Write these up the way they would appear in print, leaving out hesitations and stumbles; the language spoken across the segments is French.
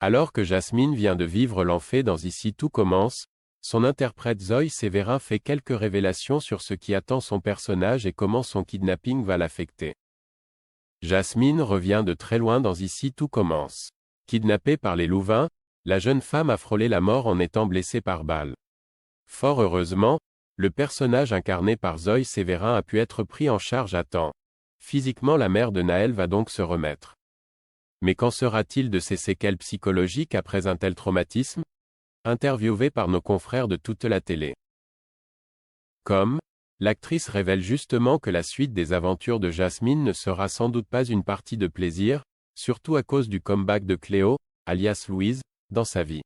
Alors que Jasmine vient de vivre l'enfer dans Ici tout commence, son interprète Zoe Sévérin fait quelques révélations sur ce qui attend son personnage et comment son kidnapping va l'affecter. Jasmine revient de très loin dans Ici tout commence. Kidnappée par les Louvains, la jeune femme a frôlé la mort en étant blessée par balle. Fort heureusement, le personnage incarné par Zoe Sévérin a pu être pris en charge à temps. Physiquement, la mère de Naël va donc se remettre. Mais qu'en sera-t-il de ses séquelles psychologiques après un tel traumatisme? Interviewée par nos confrères de toute la télé. L'actrice révèle justement que la suite des aventures de Jasmine ne sera sans doute pas une partie de plaisir, surtout à cause du comeback de Cléo, alias Louise, dans sa vie.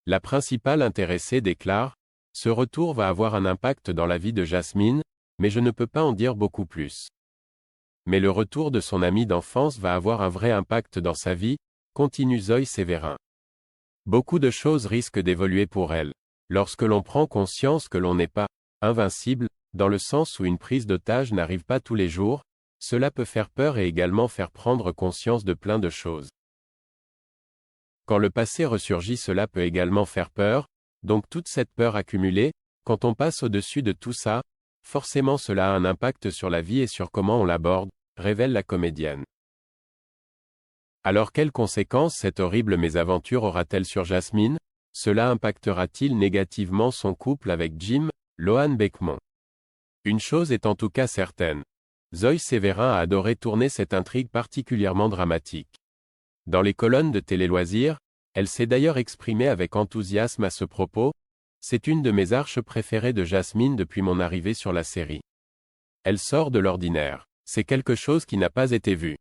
La principale intéressée déclare: « Ce retour va avoir un impact dans la vie de Jasmine, mais je ne peux pas en dire beaucoup plus. Mais le retour de son amie d'enfance va avoir un vrai impact dans sa vie », continue Zoe Sévérin. Beaucoup de choses risquent d'évoluer pour elle. Lorsque l'on prend conscience que l'on n'est pas invincible, dans le sens où une prise d'otage n'arrive pas tous les jours, cela peut faire peur et également faire prendre conscience de plein de choses. Quand le passé ressurgit, cela peut également faire peur, donc toute cette peur accumulée, quand on passe au-dessus de tout ça, forcément cela a un impact sur la vie et sur comment on l'aborde, révèle la comédienne. Alors quelles conséquences cette horrible mésaventure aura-t-elle sur Jasmine? Cela impactera-t-il négativement son couple avec Jim, Lohan Beckmont? Une chose est en tout cas certaine. Zoe Sévérin a adoré tourner cette intrigue particulièrement dramatique. Dans les colonnes de Télé Loisirs, elle s'est d'ailleurs exprimée avec enthousiasme à ce propos: « C'est une de mes arches préférées de Jasmine depuis mon arrivée sur la série. Elle sort de l'ordinaire. C'est quelque chose qui n'a pas été vu.